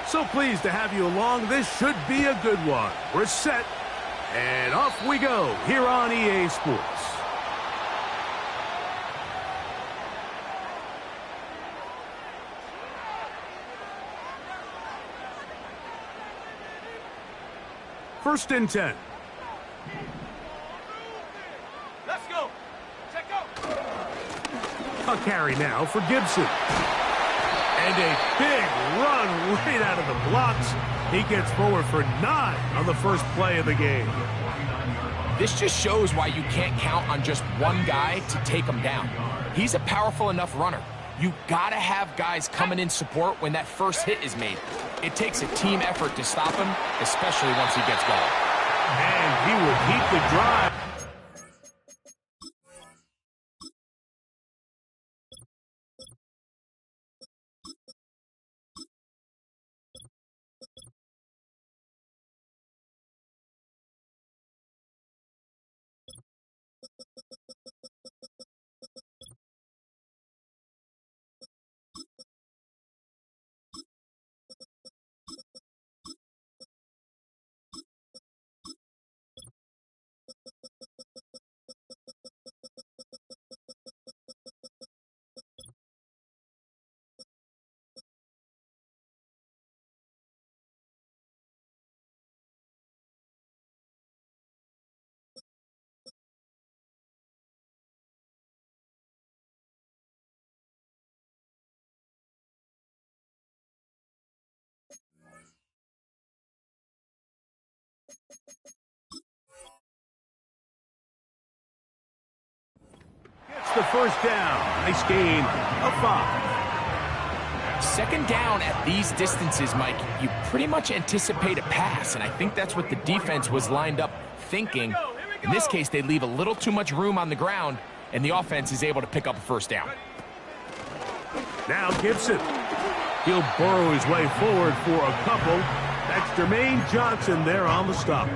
So pleased to have you along. This should be a good one. We're set, and off we go here on EA Sports. First and 10. Let's go. Check go. A carry now for Gibson. And a big run right out of the blocks. He gets forward for 9 on the first play of the game. This just shows why you can't count on just one guy to take him down. He's a powerful enough runner. You gotta have guys coming in support when that first hit is made. It takes a team effort to stop him, especially once he gets going. And he will keep the drive. Gets the first down. Nice gain of 5. Second down at these distances, Mike, you pretty much anticipate a pass, and I think that's what the defense was lined up thinking. In this case, they leave a little too much room on the ground, and the offense is able to pick up a first down. Now Gibson. He'll burrow his way forward for a couple. That's Jermaine Johnson there on the stop.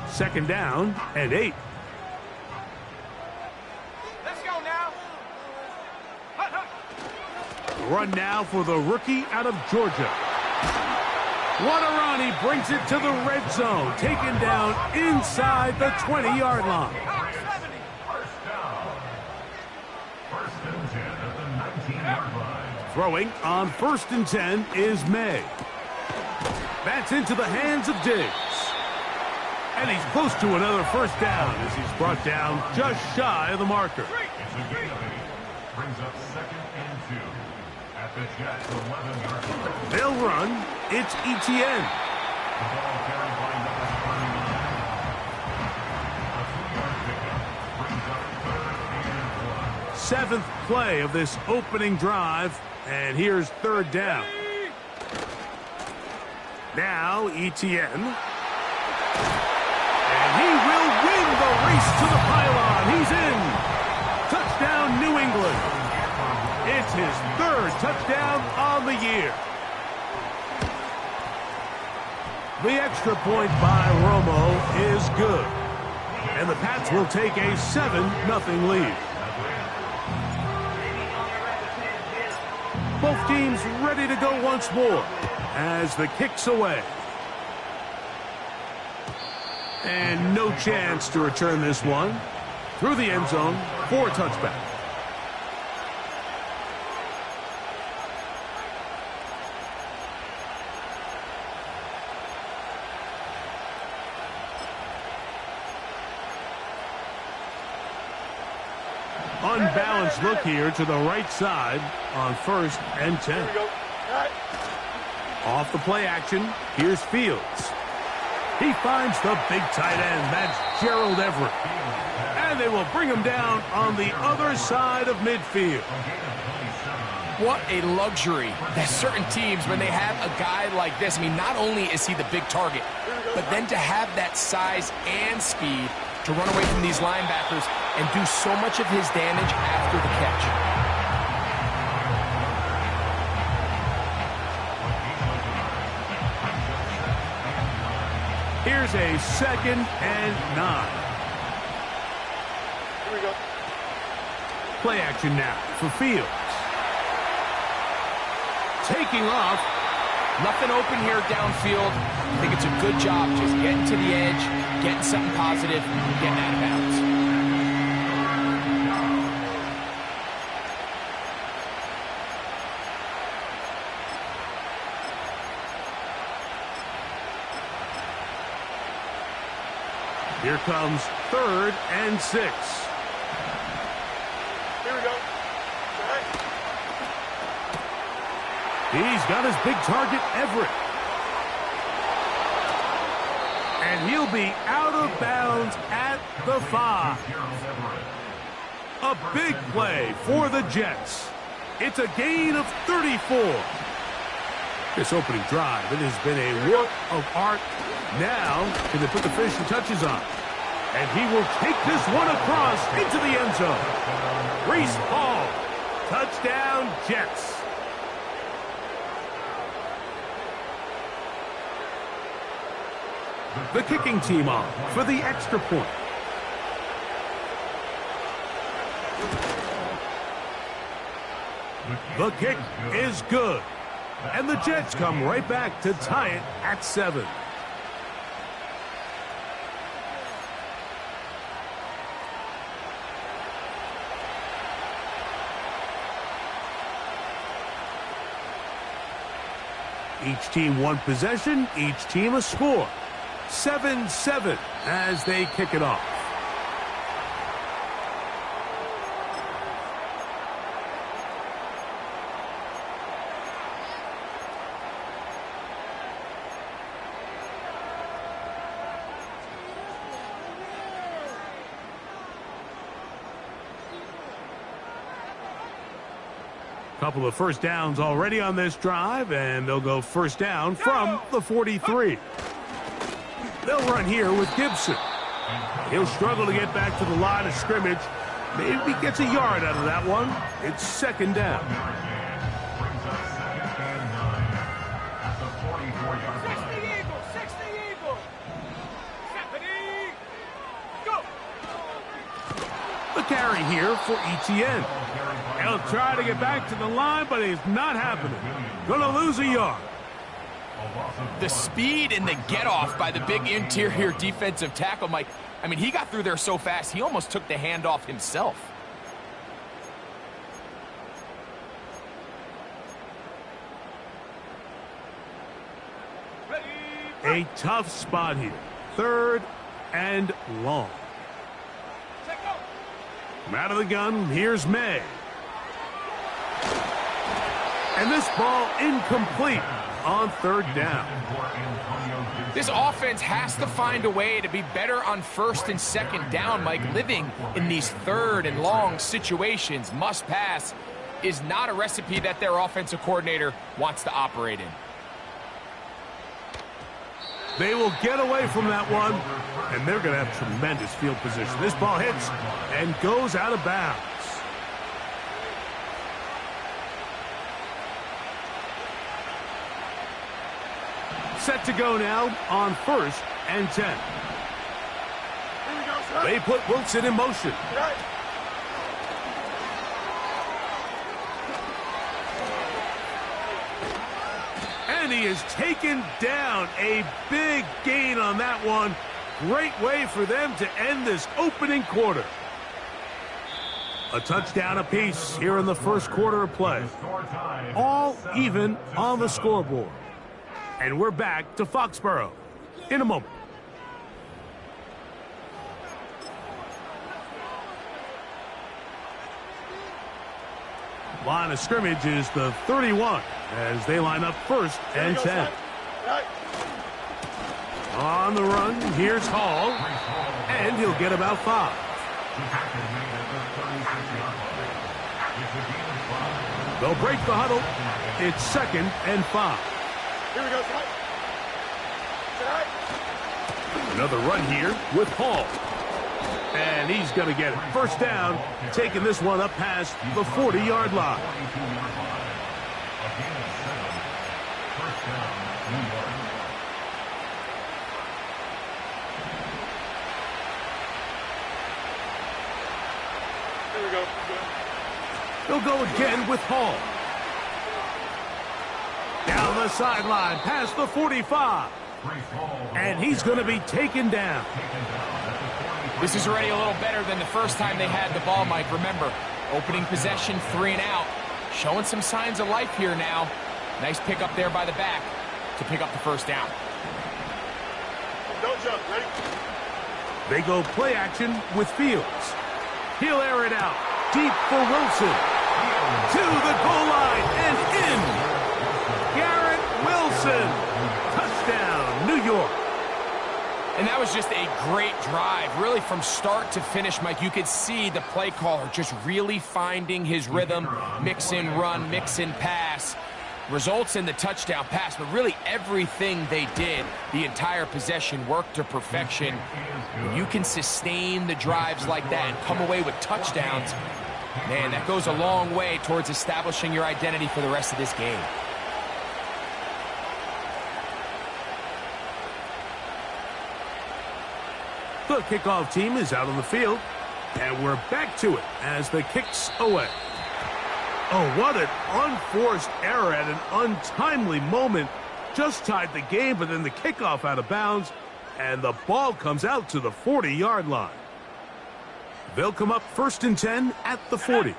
Second down and 8. Let's go now. Run now for the rookie out of Georgia. What a run. He brings it to the red zone. Taken down inside the 20-yard line. Throwing on first and 10 is May. That's into the hands of Diggs. And he's close to another first down as he's brought down just shy of the marker. Brings up second and 2 at the Jets' 11-yard line. They'll run. It's Etienne. The ball carried by number 29. A 3-yard pickup brings up third and 1. 7th play of this opening drive, and here's third down. Now Etienne. And he will win the race to the pylon. He's in. Touchdown, New England. It's his 3rd touchdown on the year. The extra point by Romo is good. And the Pats will take a 7-0 lead. Both teams ready to go once more as the kick's away. And no chance to return this one. Through the end zone for a touchback. Unbalanced look here to the right side on first and 10. Off the play action, here's Fields. He finds the big tight end. That's Gerald Everett. And they will bring him down on the other side of midfield. What a luxury that certain teams, when they have a guy like this, I mean, not only is he the big target, but then to have that size and speed to run away from these linebackers and do so much of his damage after the catch. Here's a 2nd and 9. Here we go. Play action now for Fields. Taking off. Nothing open here downfield. I think it's a good job just getting to the edge, getting something positive, and getting out of bounds. Here comes 3rd and 6. Here we go. All right. He's got his big target, Everett. And he'll be out of bounds at the 5. A big play for the Jets. It's a gain of 34. This opening drive, it has been a work of art. Now, can they put the finishing touches on? And he will take this one across into the end zone. Reese Hall, touchdown Jets. The kicking team on for the extra point. The kick is good. And the Jets come right back to tie it at 7. Each team one possession, each team a score. 7-7 as they kick it off. Couple of first downs already on this drive, and they'll go first down from the 43. They'll run here with Gibson. He'll struggle to get back to the line of scrimmage. Maybe gets a yard out of that one. It's 2nd down. 60 Eagles. Stephanie, go. The carry here for Etienne. He'll try to get back to the line, but it's not happening. Gonna lose a yard. The speed and the get-off by the big interior defensive tackle, Mike. I mean, he got through there so fast, he almost took the handoff himself. A tough spot here. 3rd and long. From out of the gun, here's May. And this ball incomplete on 3rd down. This offense has to find a way to be better on 1st and 2nd down, Mike. Living in these 3rd and long situations, must pass, is not a recipe that their offensive coordinator wants to operate in. They will get away from that one, and they're going to have tremendous field position. This ball hits and goes out of bounds. Set to go now on 1st and 10. Here we go, sir. They put Wilson in motion. Right. And he is taken down. A big gain on that one. Great way for them to end this opening quarter. A touchdown apiece here in the first quarter of play. All even on the scoreboard. And we're back to Foxborough in a moment. Line of scrimmage is the 31 as they line up 1st and 10. Right. On the run, here's Hall, and he'll get about 5. They'll break the huddle. It's 2nd and 5. Here we go, sir. Right. Another run here with Hall. And he's going to get it. First down, taking this one up past the 40-yard line. go. He'll go again with Hall. Down the sideline, past the 45. And he's going to be taken down. This is already a little better than the first time they had the ball, Mike. Remember, opening possession, 3 and out. Showing some signs of life here now. Nice pick up there by the back to pick up the first down. Don't jump, ready? They go play action with Fields. He'll air it out. Deep for Wilson. To the goal line and in. Garrett Wilson. Touchdown, New York. And that was just a great drive, really from start to finish, Mike. You could see the play caller just really finding his rhythm, mix in run, mix in pass. Results in the touchdown pass, but really everything they did, the entire possession, worked to perfection. When you can sustain the drives like that and come away with touchdowns, man, that goes a long way towards establishing your identity for the rest of this game. The kickoff team is out on the field, and we're back to it as the kick's away. Oh, what an unforced error at an untimely moment. Just tied the game, but then the kickoff out of bounds, and the ball comes out to the 40-yard line. They'll come up 1st and 10 at the 40.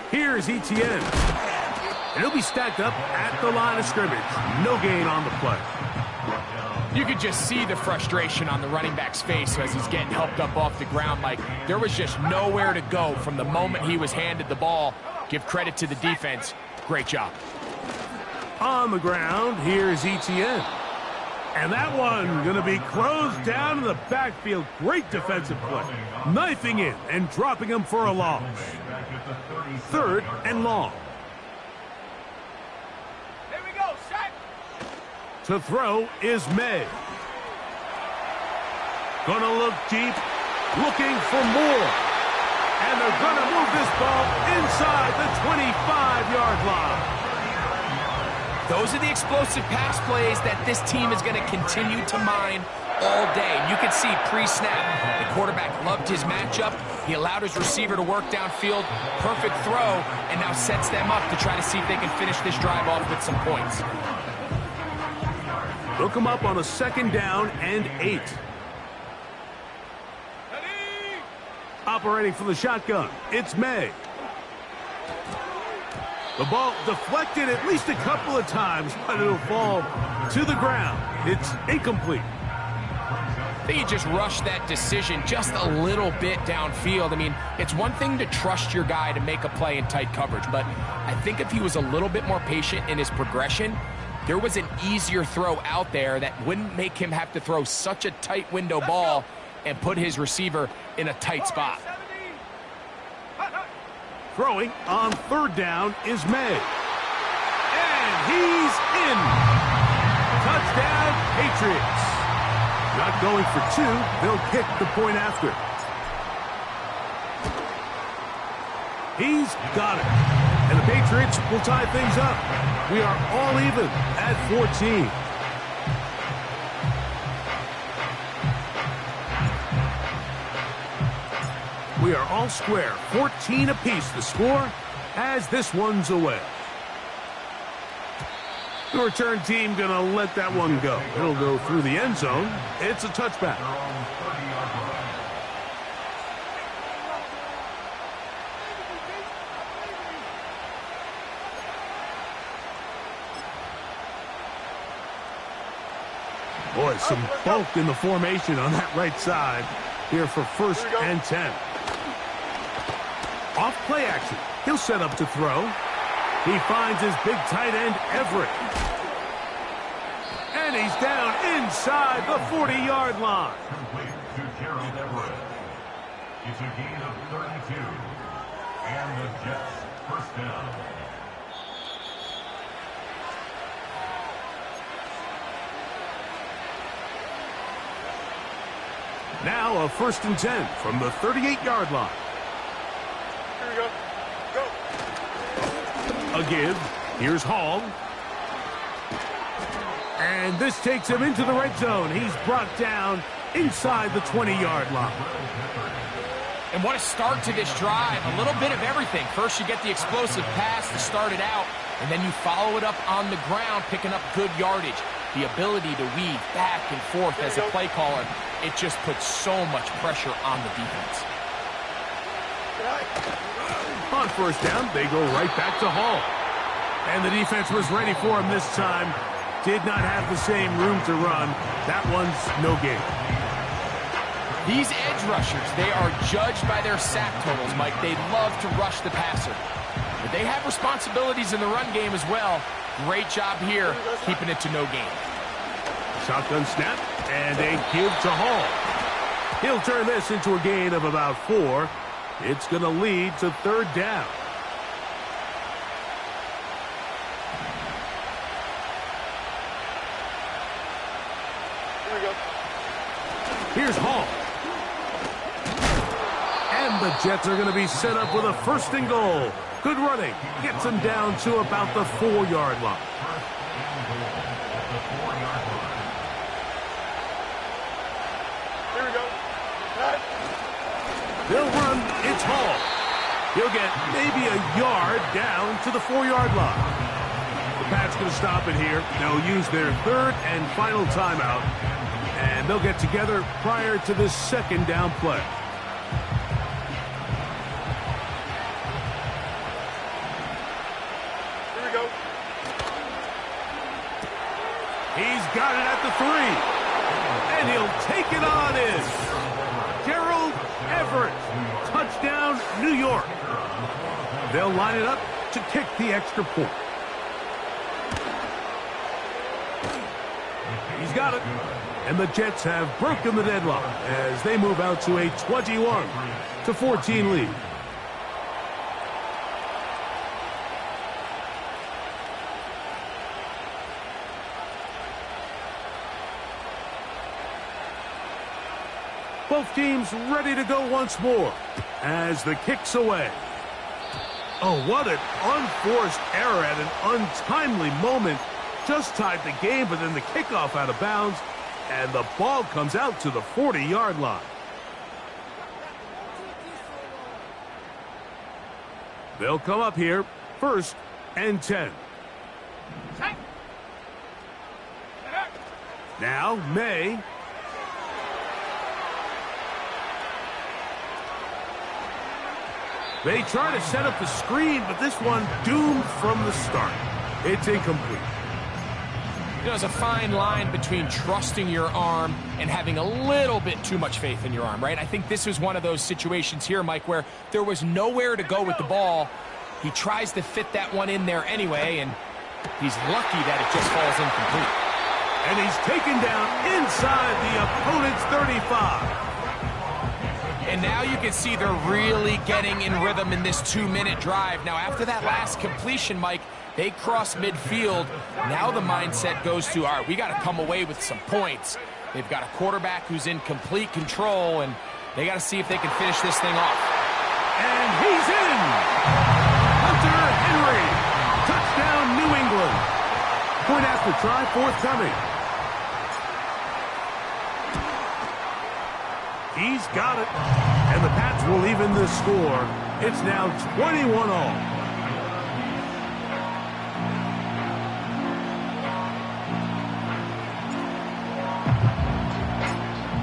Here's Etienne. And he'll be stacked up at the line of scrimmage. No gain on the play. You could just see the frustration on the running back's face as he's getting helped up off the ground. Like, there was just nowhere to go from the moment he was handed the ball. Give credit to the defense. Great job. On the ground, here's Etienne. And that one going to be closed down in the backfield. Great defensive play. Knifing in and dropping him for a loss. 3rd and long. To throw is May. Gonna look deep, looking for more. And they're gonna move this ball inside the 25-yard line. Those are the explosive pass plays that this team is gonna continue to mine all day. You can see pre-snap, the quarterback loved his matchup. He allowed his receiver to work downfield. Perfect throw, and now sets them up to try to see if they can finish this drive off with some points. They'll come up on a 2nd down and 8. Operating from the shotgun, it's May. The ball deflected at least a couple of times, but it'll fall to the ground. It's incomplete. I think he just rushed that decision just a little bit downfield. I mean, it's one thing to trust your guy to make a play in tight coverage, but I think if he was a little bit more patient in his progression, there was an easier throw out there that wouldn't make him have to throw such a tight window ball and put his receiver in a tight spot. Throwing on 3rd down is May. And he's in. Touchdown, Patriots. Not going for 2. They'll kick the point after. He's got it. And the Patriots will tie things up. We are all even at 14. We are all square. 14 apiece the score as this one's away. The return team going to let that one go. It'll go through the end zone. It's a touchback. Boy, some bulk in the formation on that right side here for 1st and 10. Off play action. He'll set up to throw. He finds his big tight end, Everett. And he's down inside the 40-yard line. Complete to Gerald Everett. It's a gain of 32. And the Jets 1st down. Now a 1st and 10 from the 38-yard line. Here we go. Go. A give. Here's Hall. And this takes him into the red zone. He's brought down inside the 20-yard line. And what a start to this drive. A little bit of everything. First, you get the explosive pass to start it out, and then you follow it up on the ground, picking up good yardage. The ability to weave back and forth as a play caller, it just puts so much pressure on the defense. On first down, they go right back to Hall. And the defense was ready for him this time. Did not have the same room to run. That one's no gain. These edge rushers, they are judged by their sack totals, Mike. They love to rush the passer. But they have responsibilities in the run game as well. Great job here, keeping it to no gain. Shotgun snap, and a give to Hall. He'll turn this into a gain of about 4. It's going to lead to third down. Here we go. Here's Hall. And the Jets are going to be set up with a 1st and goal. Good running. Gets them down to about the 4-yard line. Here we go. Cut. They'll run. It's Hall. He'll get maybe a yard down to the 4-yard line. The Pats going to stop it here. They'll use their 3rd and final timeout. And they'll get together prior to this 2nd down play. Here we go. He's got it at the 3. And he'll take it on in. Gerald Everett. Touchdown, New York. They'll line it up to kick the extra point. He's got it. And the Jets have broken the deadlock as they move out to a 21-14 lead. Both teams ready to go once more as the kick's away. Oh, what an unforced error at an untimely moment. Just tied the game, but then the kickoff out of bounds, and the ball comes out to the 40-yard line. They'll come up here, 1st and 10. Now, May. They try to set up the screen, but this one doomed from the start. It's incomplete. There's a fine line between trusting your arm and having a little bit too much faith in your arm, right? I think this was one of those situations here, Mike, where there was nowhere to go with the ball. He tries to fit that one in there anyway, and he's lucky that it just falls incomplete. And he's taken down inside the opponent's 35. And now you can see they're really getting in rhythm in this 2-minute drive. Now, after that last completion, Mike, they cross midfield. Now the mindset goes to, all right, we got to come away with some points. They've got a quarterback who's in complete control, and they got to see if they can finish this thing off. And he's in! Hunter Henry. Touchdown, New England. Point after try forthcoming. He's got it. And the Pats will even the score. It's now 21-all.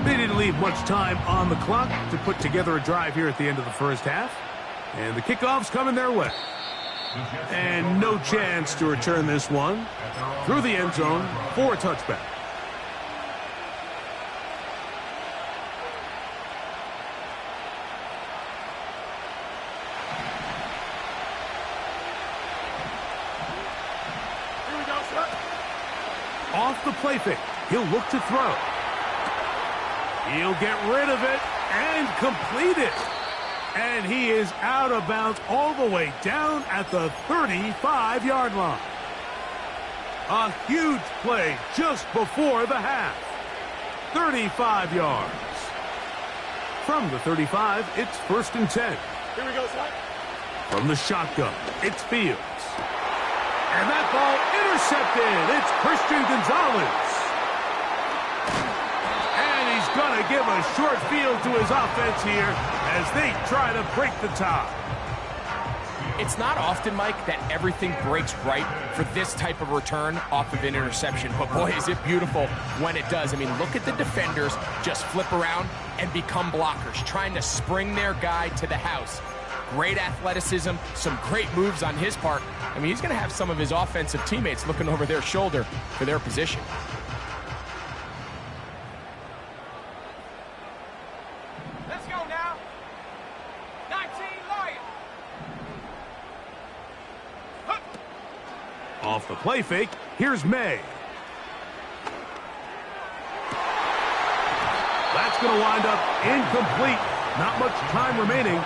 They didn't leave much time on the clock to put together a drive here at the end of the first half. And the kickoff's coming their way. And no chance to return this one through the end zone for a touchback. Off the play fake. He'll look to throw. He'll get rid of it and complete it. And he is out of bounds all the way down at the 35-yard line. A huge play just before the half. 35 yards. From the 35, it's 1st and 10. Here we go, son. From the shotgun, it's Fields. And that ball intercepted. It's Christian Gonzalez. And he's going to give a short field to his offense here as they try to break the tie. It's not often, Mike, that everything breaks right for this type of return off of an interception. But, boy, is it beautiful when it does. I mean, look at the defenders just flip around and become blockers, trying to spring their guy to the house. Great athleticism, some great moves on his part. I mean, he's going to have some of his offensive teammates looking over their shoulder for their position. Let's go now. 19 Lions. Off the play fake, here's May. That's going to wind up incomplete. Not much time remaining.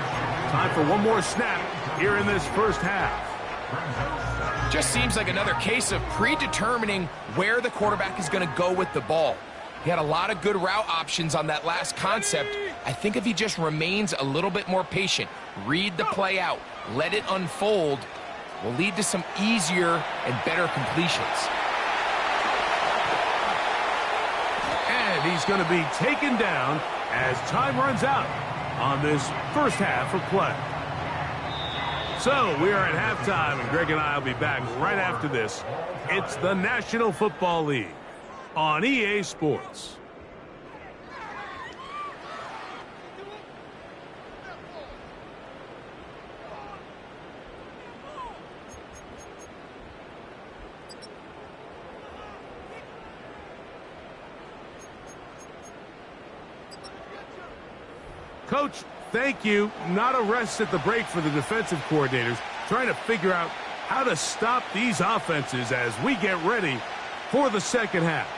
Time for one more snap here in this first half. Just seems like another case of predetermining where the quarterback is going to go with the ball. He had a lot of good route options on that last concept. I think if he just remains a little bit more patient, read the play out, let it unfold, will lead to some easier and better completions. And he's going to be taken down as time runs out on this first half of play. So we are at halftime, and Greg and I will be back right after this. It's the National Football League on EA Sports. Coach, thank you. Not a rest at the break for the defensive coordinators, trying to figure out how to stop these offenses as we get ready for the second half.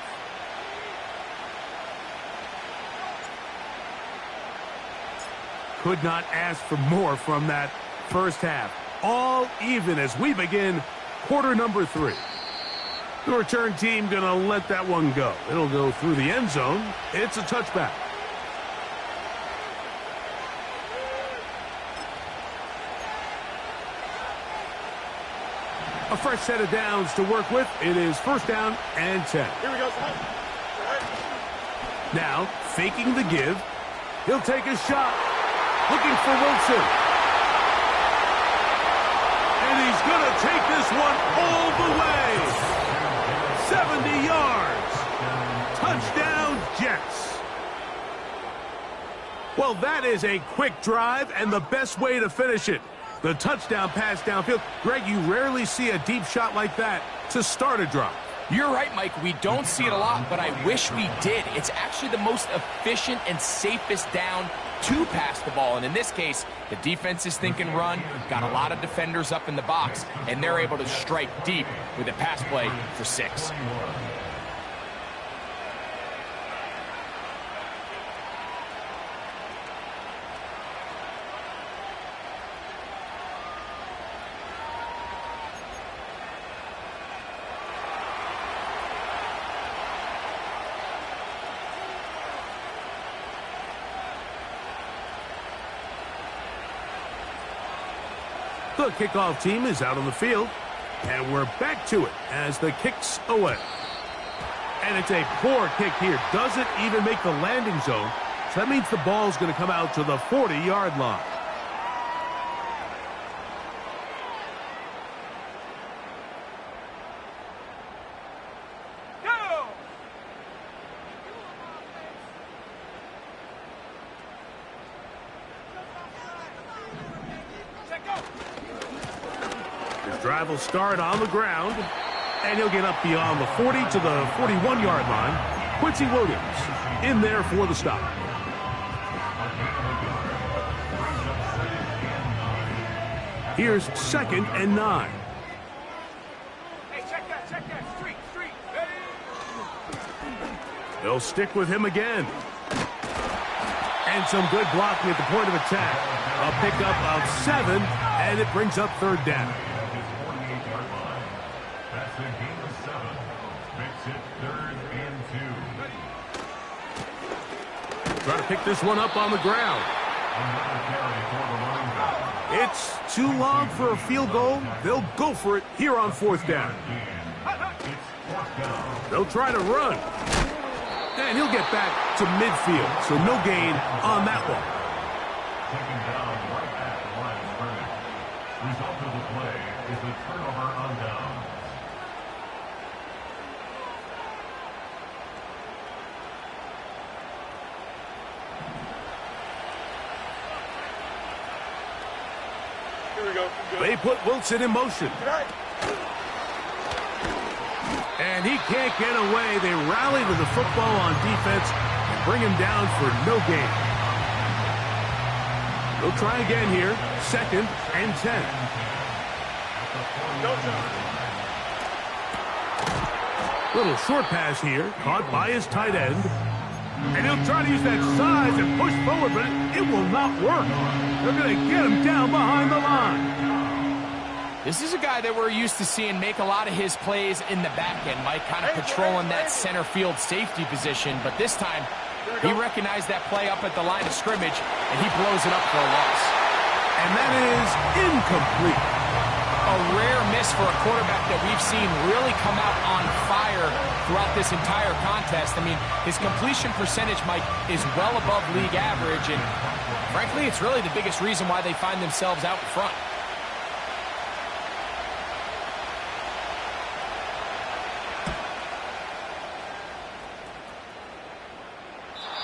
Could not ask for more from that first half. All even as we begin quarter number 3. The return team going to let that one go. It'll go through the end zone. It's a touchback. A fresh set of downs to work with. It is first down and 10. Here we go. Now, faking the give. He'll take a shot. Looking for Wilson. And he's going to take this one all the way. 70 yards. Touchdown, Jets. Well, that is a quick drive and the best way to finish it. The touchdown pass downfield. Greg, you rarely see a deep shot like that to start a drive. You're right, Mike. We don't see it a lot, but I wish we did. It's actually the most efficient and safest down to pass the ball. And in this case, the defense is thinking run, got a lot of defenders up in the box, and they're able to strike deep with a pass play for 6. The kickoff team is out on the field, and we're back to it as the kick's away. And it's a poor kick here. Doesn't even make the landing zone. So that means the ball's going to come out to the 40-yard line. Drive will start on the ground, and he'll get up beyond the 40 to the 41-yard line. Quincy Williams in there for the stop. Here's 2nd and 9. Hey, check that. Street. They'll stick with him again. And some good blocking at the point of attack. A pickup of 7, and it brings up 3rd down. That's a gain of 7. Makes it 3rd and 2. Trying to pick this one up on the ground. Another carry for the running back. It's too long for a field goal. They'll go for it here on 4th down. It's 4th down. They'll try to run. And he'll get back to midfield, so no gain on that one. Taken down right at the line of scrimmage. Result of the play is a turnover on down. Here we go. They put Wilson in motion. Tonight. And he can't get away. They rally to the football on defense and bring him down for no gain. They'll try again here. 2nd and 10. Go, John. Little short pass here, caught by his tight end. And he'll try to use that size and push forward, but it will not work. They're going to get him down behind the line. This is a guy that we're used to seeing make a lot of his plays in the back end, Mike, kind of patrolling that center field safety position. But this time, he recognized that play up at the line of scrimmage, and he blows it up for a loss. And that is incomplete. A rare miss for a quarterback that we've seen really come out on fire throughout this entire contest. I mean, his completion percentage, Mike, is well above league average, and frankly, it's really the biggest reason why they find themselves out in front.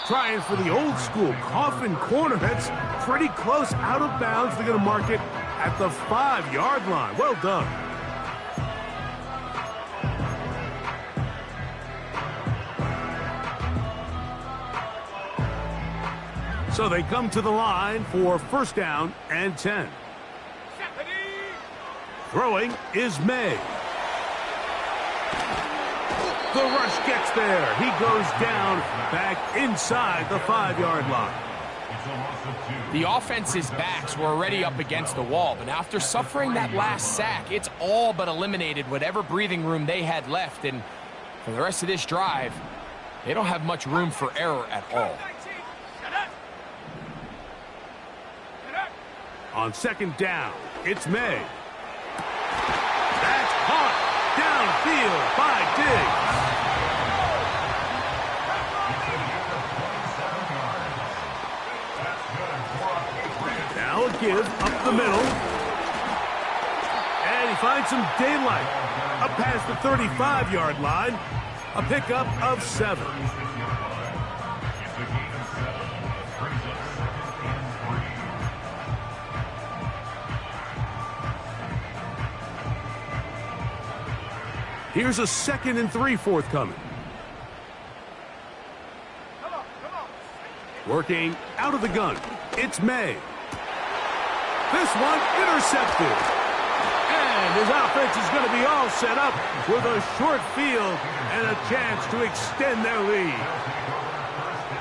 Trying for the old school coffin corner. That's pretty close out of bounds. They're going to mark it at the 5-yard line. Well done. So they come to the line for 1st down and 10. Throwing is May. The rush gets there. He goes down back inside the 5-yard line. The offense's backs were already up against the wall, but after suffering that last sack, it's all but eliminated whatever breathing room they had left, and for the rest of this drive, they don't have much room for error at all. On 2nd down, it's May. That's caught downfield by Diggs. Now a give up the middle. And he finds some daylight. Up past the 35-yard line. A pickup of 7. Here's a 2nd and 3 forthcoming. Working out of the gun. It's May. This one intercepted. And his offense is going to be all set up with a short field and a chance to extend their lead.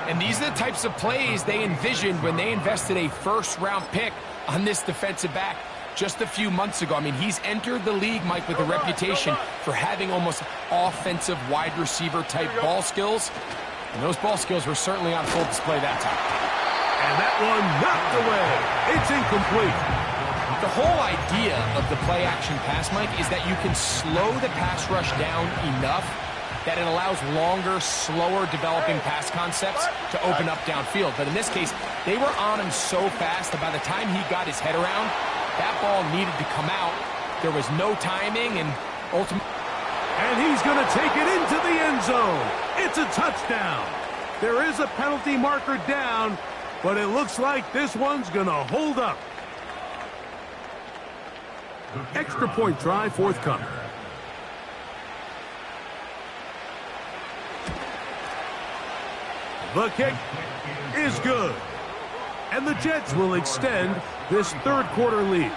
And these are the types of plays they envisioned when they invested a 1st-round pick on this defensive back just a few months ago. I mean, he's entered the league, Mike, with a reputation for having almost offensive wide receiver type ball skills. And those ball skills were certainly on full display that time. And that one knocked away. It's incomplete. The whole idea of the play-action pass, Mike, is that you can slow the pass rush down enough that it allows longer, slower developing pass concepts to open up downfield. But in this case, they were on him so fast that by the time he got his head around, that ball needed to come out. There was no timing, and ultimately... And he's going to take it into the end zone. It's a touchdown. There is a penalty marker down, but it looks like this one's going to hold up. Extra point try forthcoming. The kick is good. And the Jets will extend this 3rd quarter lead.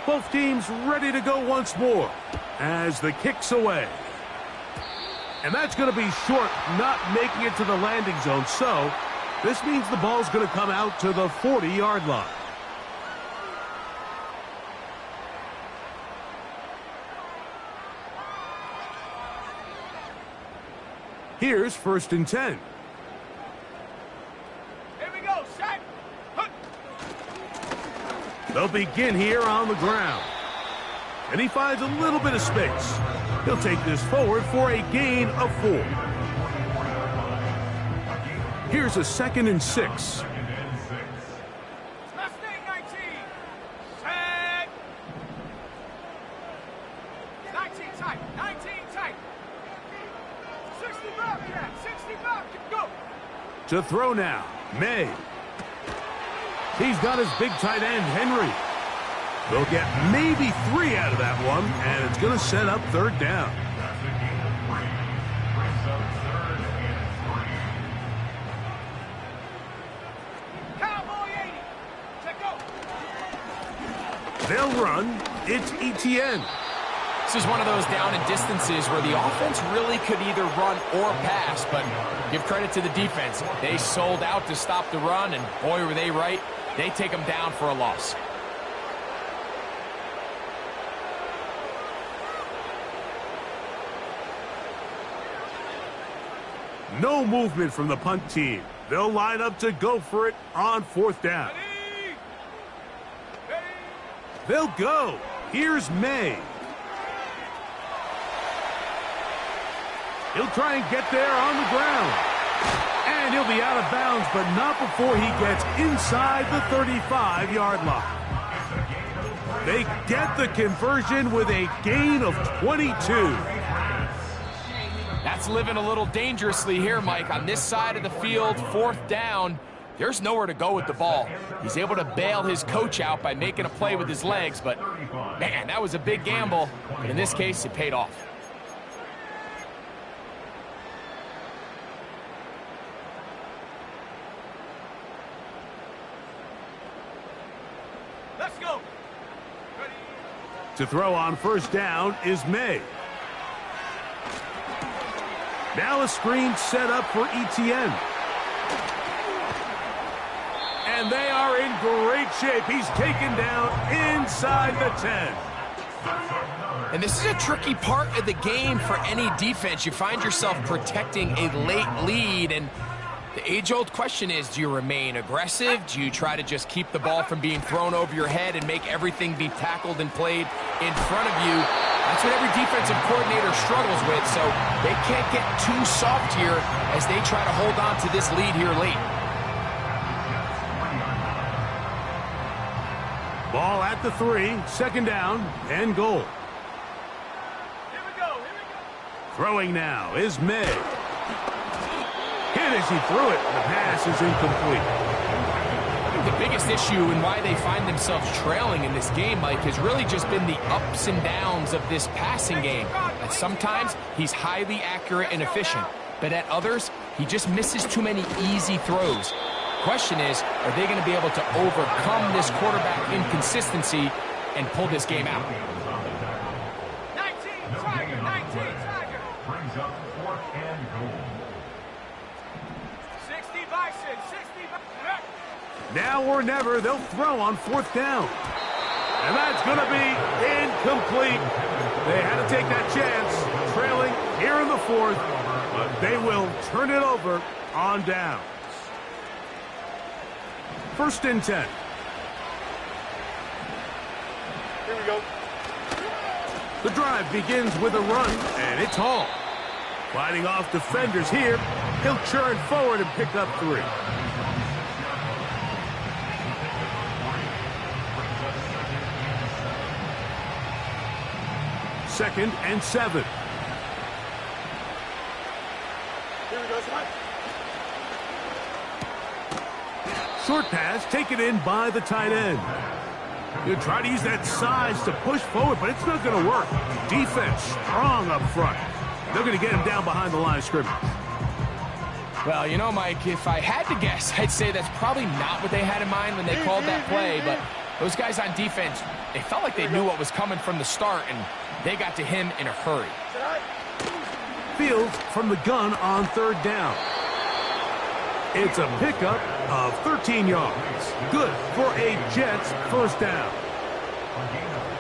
Both teams ready to go once more as the kick's away. And that's going to be short, not making it to the landing zone. So this means the ball's going to come out to the 40-yard line. Here's 1st and 10. Here we go, set. They'll begin here on the ground. And he finds a little bit of space. He'll take this forward for a gain of 4. Here's a 2nd and 6. Mustang 19. Set. 19 tight. 19 tight. 60 back, yeah. 60 back. Go. To throw now, May. He's got his big tight end, Henry. They'll get maybe 3 out of that one, and it's going to set up 3rd down. Cowboy 80. Check go. They'll run. It's ETN. This is one of those down and distances where the offense really could either run or pass, but give credit to the defense. They sold out to stop the run, and boy, were they right. They take them down for a loss. No movement from the punt team. They'll line up to go for it on 4th down. Ready. Ready. They'll go. Here's May. He'll try and get there on the ground. And he'll be out of bounds, but not before he gets inside the 35-yard line. They get the conversion with a gain of 22. That's living a little dangerously here, Mike. On this side of the field, 4th down, there's nowhere to go with the ball. He's able to bail his coach out by making a play with his legs, but, man, that was a big gamble. In this case, it paid off. Let's go. Ready. To throw on 1st down is May. Now a screen set up for ETN. And they are in great shape. He's taken down inside the 10. And this is a tricky part of the game for any defense. You find yourself protecting a late lead, and the age-old question is, do you remain aggressive? Do you try to just keep the ball from being thrown over your head and make everything be tackled and played in front of you? That's what every defensive coordinator struggles with, so they can't get too soft here as they try to hold on to this lead here late. Ball at the 3, 2nd down, and goal. Here we go. Here we go. Throwing now is May. Hit as he threw it. The pass is incomplete. I think the biggest issue and why they find themselves trailing in this game, Mike, has really just been the ups and downs of this passing game. At sometimes, he's highly accurate and efficient, but at others, he just misses too many easy throws. Question is, are they going to be able to overcome this quarterback inconsistency and pull this game out? 19 Tiger. 19 Tiger. Brings up 4th and goal. 60 Bison. 60 Bison. Now or never, they'll throw on 4th down. And that's going to be incomplete. They had to take that chance, trailing here in the 4th, but they will turn it over on down. 1st and 10. Here we go. The drive begins with a run, and it's Hall. Fighting off defenders here, he'll churn forward and pick up 3. Second and 7. Here we go, Smart. Short pass taken in by the tight end. He'll try to use that size to push forward, but it's not going to work. Defense strong up front. They're going to get him down behind the line of scrimmage. Well, you know, Mike, if I had to guess, I'd say that's probably not what they had in mind when they called that play, but those guys on defense, they felt like they knew what was coming from the start, and they got to him in a hurry. Fields from the gun on 3rd down. It's a pickup of 13 yards. Good for a Jets 1st down.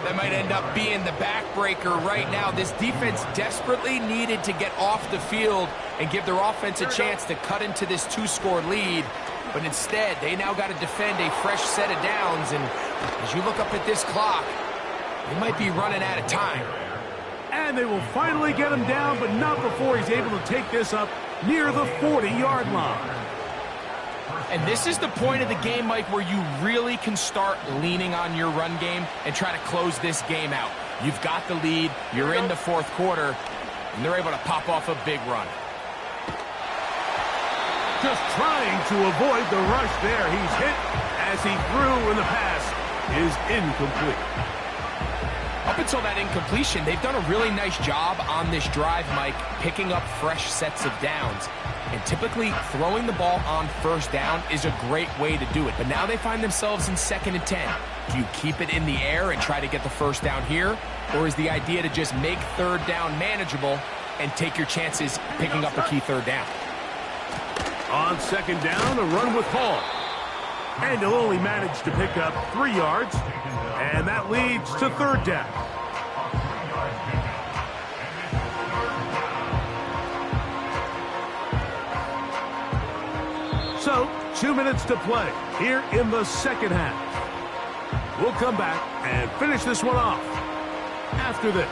That might end up being the backbreaker right now. This defense desperately needed to get off the field and give their offense a chance to cut into this 2-score lead. But instead, they now got to defend a fresh set of downs. And as you look up at this clock, they might be running out of time. And they will finally get him down, but not before he's able to take this up near the 40-yard line. And this is the point of the game, Mike, where you really can start leaning on your run game and try to close this game out. You've got the lead, you're in the fourth quarter, and they're able to pop off a big run. Just trying to avoid the rush there. He's hit as he threw, and the pass is incomplete. Up until that incompletion, they've done a really nice job on this drive, Mike, picking up fresh sets of downs. And typically, throwing the ball on first down is a great way to do it. But now they find themselves in 2nd and 10. Do you keep it in the air and try to get the first down here? Or is the idea to just make 3rd down manageable and take your chances picking up a key 3rd down? On 2nd down, a run with Hall. And he'll only manage to pick up 3 yards. And that leads to 3rd down. So, 2 minutes to play here in the second half. We'll come back and finish this one off after this.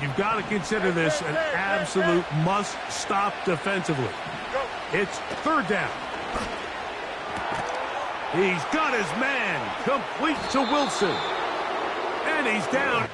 You've got to consider this an absolute must-stop defensively. It's 3rd down. He's got his man, complete to Wilson. And he's down.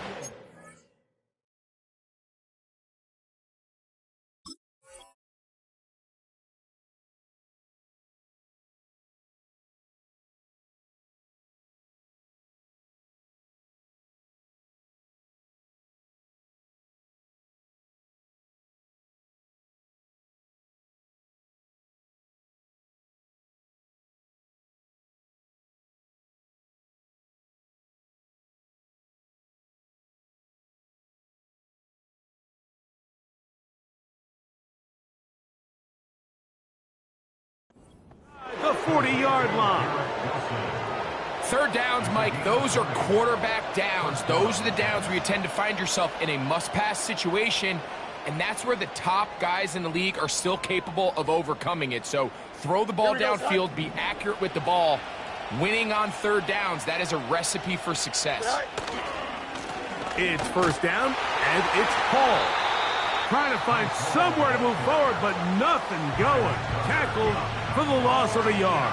The 40-yard line. 3rd downs, Mike, those are quarterback downs. Those are the downs where you tend to find yourself in a must-pass situation, and that's where the top guys in the league are still capable of overcoming it. So throw the ball downfield, be accurate with the ball. Winning on 3rd downs, that is a recipe for success. It's 1st down, and it's Paul. Trying to find somewhere to move forward, but nothing going. Tackled for the loss of a yard.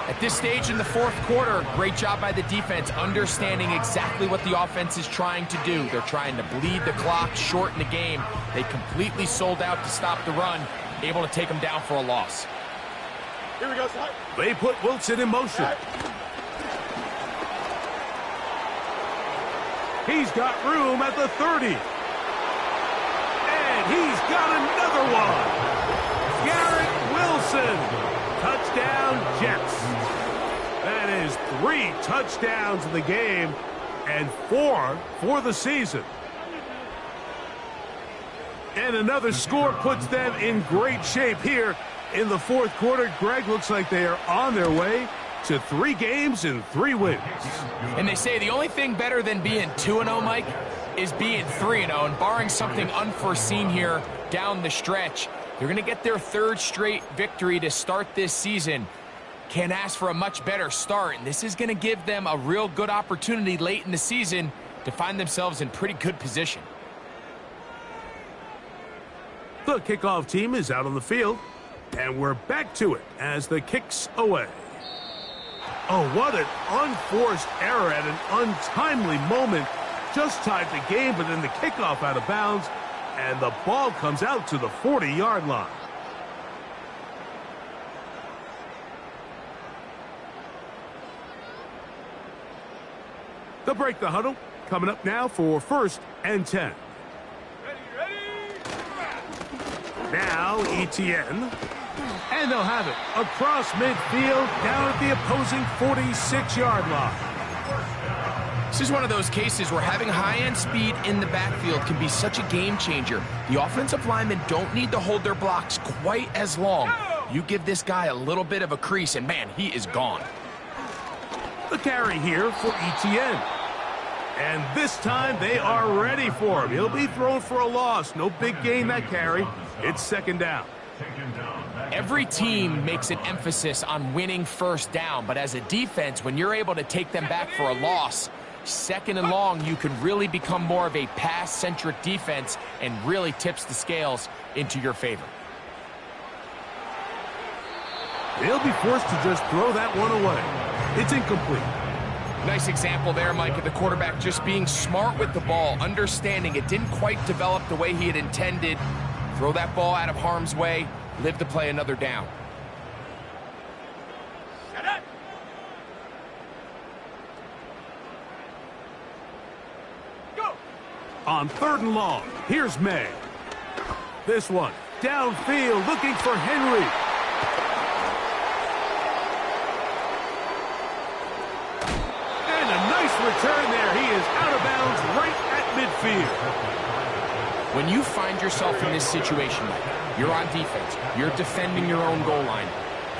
At this stage in the fourth quarter, great job by the defense, understanding exactly what the offense is trying to do. They're trying to bleed the clock, shorten the game. They completely sold out to stop the run, able to take them down for a loss. Here we go, son. They put Wilson in motion. He's got room at the 30. And he's got another one. Garrett Wilson. Touchdown, Jets. That is 3 touchdowns in the game and 4 for the season. And another score puts them in great shape here in the fourth quarter. Greg, looks like they are on their way to 3 games and 3 wins. And they say the only thing better than being 2-0, Mike, is being 3-0. And barring something unforeseen here down the stretch, they're going to get their 3rd straight victory to start this season. Can't ask for a much better start. And this is going to give them a real good opportunity late in the season to find themselves in pretty good position. The kickoff team is out on the field, and we're back to it as the kick's away. Oh, what an unforced error at an untimely moment. Just tied the game, but then the kickoff out of bounds, and the ball comes out to the 40-yard line. They'll break the huddle. Coming up now for 1st and 10. Now Etienne. And they'll have it across midfield down at the opposing 46-yard line. This is one of those cases where having high-end speed in the backfield can be such a game changer. The offensive linemen don't need to hold their blocks quite as long. You give this guy a little bit of a crease, and man, he is gone. The carry here for Etienne. And this time they are ready for him. He'll be thrown for a loss. No big gain that carry. It's second down. Every team makes an emphasis on winning first down, but as a defense, when you're able to take them back for a loss, second and long, you can really become more of a pass-centric defense and really tips the scales into your favor. They'll be forced to just throw that one away. It's incomplete. Nice example there, Mike, of the quarterback just being smart with the ball, understanding it didn't quite develop the way he had intended. Throw that ball out of harm's way, live to play another down. Shut up. Go. On third and long, here's May. This one, downfield, looking for Henry. And a nice return there. He is out of bounds right at midfield. When you find yourself in this situation, Mike, you're on defense, you're defending your own goal line,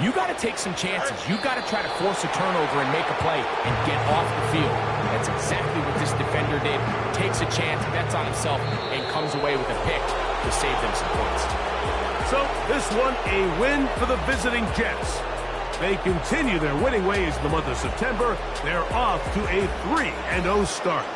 you got to take some chances. You got to try to force a turnover and make a play and get off the field. That's exactly what this defender did. Takes a chance, bets on himself, and comes away with a pick to save them some points. So this one a win for the visiting Jets. They continue their winning ways in the month of September. They're off to a 3-0 start.